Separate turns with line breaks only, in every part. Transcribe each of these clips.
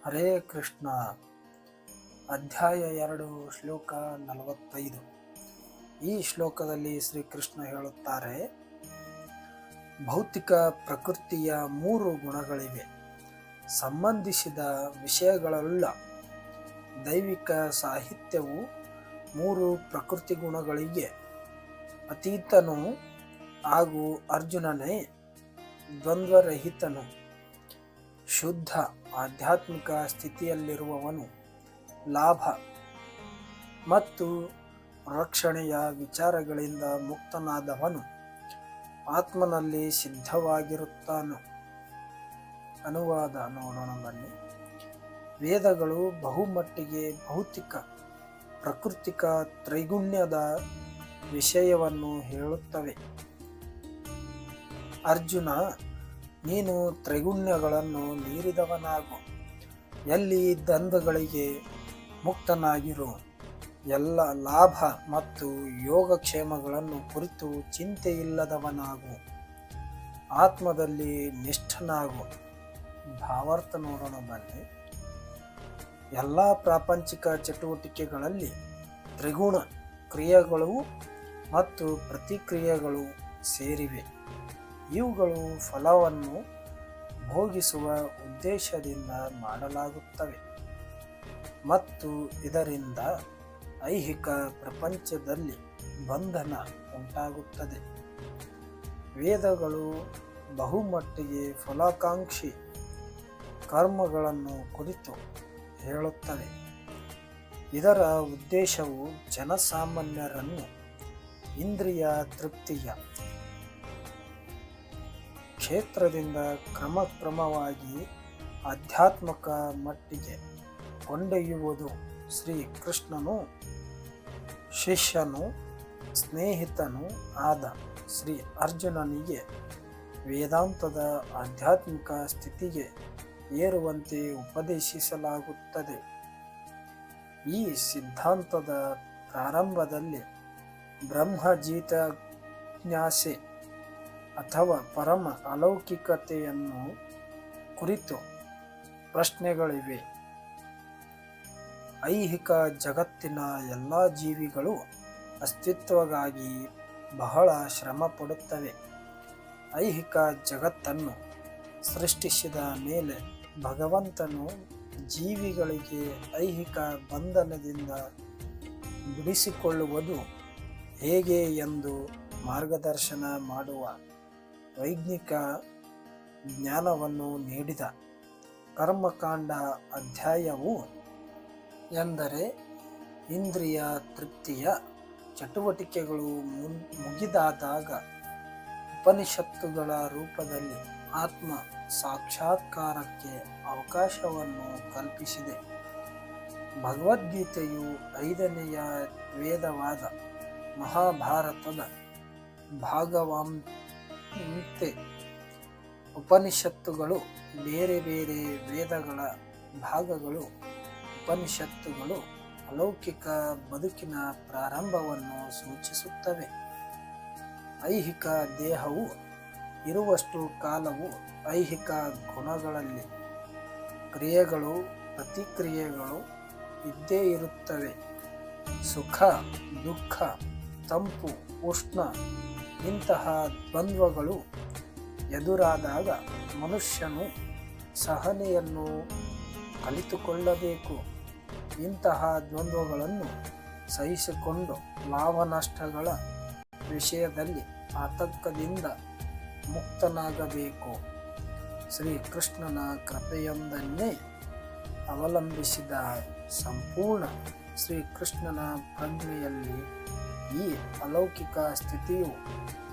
ಹರೇ ಕೃಷ್ಣ. ಅಧ್ಯಾಯ 2 ಶ್ಲೋಕ 45. ಈ ಶ್ಲೋಕದಲ್ಲಿ ಶ್ರೀಕೃಷ್ಣ ಹೇಳುತ್ತಾರೆ, ಭೌತಿಕ ಪ್ರಕೃತಿಯ 3 ಗುಣಗಳಿವೆ. ಸಂಬಂಧಿಸಿದ ವಿಷಯಗಳುಳ್ಳ ದೈವಿಕ ಸಾಹಿತ್ಯವು 3 ಪ್ರಕೃತಿ ಗುಣಗಳಿಗೆ ಅತೀತನು ಹಾಗೂ ಅರ್ಜುನನೇ ದ್ವಂದ್ವರಹಿತನು. ಶುದ್ಧ ಆಧ್ಯಾತ್ಮಿಕ ಸ್ಥಿತಿಯಲ್ಲಿರುವವನು ಲಾಭ ಮತ್ತು ರಕ್ಷಣೆಯ ವಿಚಾರಗಳಿಂದ ಮುಕ್ತನಾದವನು ಆತ್ಮನಲ್ಲಿ ಸಿದ್ಧವಾಗಿರುತ್ತಾನೆ. ಅನುವಾದ ನೋಡೋಣ ಬನ್ನಿ. ವೇದಗಳು ಬಹುಮಟ್ಟಿಗೆ ಭೌತಿಕ ಪ್ರಾಕೃತಿಕ ತ್ರೈಗುಣ್ಯದ ವಿಷಯವನ್ನು ಹೇಳುತ್ತವೆ. ಅರ್ಜುನ, ನೀನು ತ್ರೈಗುಣ್ಯಗಳನ್ನು ಮೀರಿದವನಾಗು, ಎಲ್ಲಿ ದ್ವಂದ್ವಗಳಿಗೆ ಮುಕ್ತನಾಗಿರು, ಎಲ್ಲ ಲಾಭ ಮತ್ತು ಯೋಗಕ್ಷೇಮಗಳನ್ನು ಕುರಿತು ಚಿಂತೆಯಿಲ್ಲದವನಾಗು, ಆತ್ಮದಲ್ಲಿ ನಿಷ್ಠನಾಗು. ಭಾವಾರ್ಥ ನೋಡೋಣ ಬನ್ನಿ. ಎಲ್ಲ ಪ್ರಾಪಂಚಿಕ ಚಟುವಟಿಕೆಗಳಲ್ಲಿ ತ್ರಿಗುಣ ಕ್ರಿಯೆಗಳು ಮತ್ತು ಪ್ರತಿಕ್ರಿಯೆಗಳು ಸೇರಿವೆ. ಇವುಗಳು ಫಲವನ್ನು ಭೋಗಿಸುವ ಉದ್ದೇಶದಿಂದ ಮಾಡಲಾಗುತ್ತವೆ ಮತ್ತು ಇದರಿಂದ ಐಹಿಕ ಪ್ರಪಂಚದಲ್ಲಿ ಬಂಧನ ಉಂಟಾಗುತ್ತದೆ. ವೇದಗಳು ಬಹುಮಟ್ಟಿಗೆ ಫಲಾಕಾಂಕ್ಷಿ ಕರ್ಮಗಳನ್ನು ಕುರಿತು ಹೇಳುತ್ತವೆ. ಇದರ ಉದ್ದೇಶವು ಜನಸಾಮಾನ್ಯರನ್ನು ಇಂದ್ರಿಯ ತೃಪ್ತಿಯ ಕ್ಷೇತ್ರದಿಂದ ಕ್ರಮಕ್ರಮವಾಗಿ ಆಧ್ಯಾತ್ಮಿಕ ಮಟ್ಟಿಗೆ ಕೊಂಡೊಯ್ಯುವುದು. ಶ್ರೀಕೃಷ್ಣನು ಶಿಷ್ಯನೂ ಸ್ನೇಹಿತನೂ ಆದ ಶ್ರೀ ಅರ್ಜುನನಿಗೆ ವೇದಾಂತದ ಆಧ್ಯಾತ್ಮಿಕ ಸ್ಥಿತಿಗೆ ಏರುವಂತೆ ಉಪದೇಶಿಸಲಾಗುತ್ತದೆ. ಈ ಸಿದ್ಧಾಂತದ ಪ್ರಾರಂಭದಲ್ಲಿ ಬ್ರಹ್ಮಜಿಜ್ಞಾಸೆ ಅಥವಾ ಪರಮ ಅಲೌಕಿಕತೆಯನ್ನು ಕುರಿತು ಪ್ರಶ್ನೆಗಳಿವೆ. ಐಹಿಕ ಜಗತ್ತಿನ ಎಲ್ಲ ಜೀವಿಗಳು ಅಸ್ತಿತ್ವಕ್ಕಾಗಿ ಬಹಳ ಶ್ರಮ ಪಡುತ್ತವೆ. ಐಹಿಕ ಜಗತ್ತನ್ನು ಸೃಷ್ಟಿಸಿದ ಮೇಲೆ ಭಗವಂತನು ಜೀವಿಗಳಿಗೆ ಐಹಿಕ ಬಂಧನದಿಂದ ಬಿಡಿಸಿಕೊಳ್ಳುವುದು ಹೇಗೆ ಎಂದು ಮಾರ್ಗದರ್ಶನ ಮಾಡುವ ವೈಜ್ಞಾನಿಕ ಜ್ಞಾನವನ್ನು ನೀಡಿದ. ಕರ್ಮಕಾಂಡ ಅಧ್ಯಾಯವು ಎಂದರೆ ಇಂದ್ರಿಯ ತೃಪ್ತಿಯ ಚಟುವಟಿಕೆಗಳು ಮುಗಿದಾದಾಗ ಉಪನಿಷತ್ತುಗಳ ರೂಪದಲ್ಲಿ ಆತ್ಮ ಸಾಕ್ಷಾತ್ಕಾರಕ್ಕೆ ಅವಕಾಶವನ್ನು ಕಲ್ಪಿಸಿದೆ. ಭಗವದ್ಗೀತೆಯು 5ನೆಯ ವೇದವಾದ ಮಹಾಭಾರತದ ಭಾಗವಂತೆ. ಉಪನಿಷತ್ತುಗಳು ಬೇರೆ ಬೇರೆ ವೇದಗಳ ಭಾಗಗಳು. ಉಪನಿಷತ್ತುಗಳು ಅಲೌಕಿಕ ಬದುಕಿನ ಪ್ರಾರಂಭವನ್ನು ಸೂಚಿಸುತ್ತವೆ. ಐಹಿಕ ದೇಹವು ಇರುವಷ್ಟು ಕಾಲವು ಐಹಿಕ ಗುಣಗಳಲ್ಲಿ ಕ್ರಿಯೆಗಳು ಪ್ರತಿಕ್ರಿಯೆಗಳು ಇದ್ದೇ ಇರುತ್ತವೆ. ಸುಖ ದುಃಖ, ತಂಪು ಉಷ್ಣ ಇಂತಹ ದ್ವಂದ್ವಗಳು ಎದುರಾದಾಗ ಮನುಷ್ಯನು ಸಹನೆಯನ್ನು ಕಲಿತುಕೊಳ್ಳಬೇಕು. ಇಂತಹ ದ್ವಂದ್ವಗಳನ್ನು ಸಹಿಸಿಕೊಂಡು ಲಾಭ ನಷ್ಟಗಳ ವಿಷಯದಲ್ಲಿ ಆತಂಕದಿಂದ ಮುಕ್ತನಾಗಬೇಕು. ಶ್ರೀಕೃಷ್ಣನ ಕೃಪೆಯೊಂದನ್ನೇ ಅವಲಂಬಿಸಿದ ಸಂಪೂರ್ಣ ಶ್ರೀಕೃಷ್ಣನ ಪ್ರಜ್ಞೆಯಲ್ಲಿ ಈ ಅಲೌಕಿಕ ಸ್ಥಿತಿಯು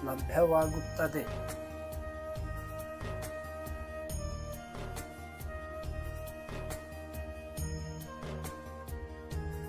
ಲಭ್ಯವಾಗುತ್ತದೆ.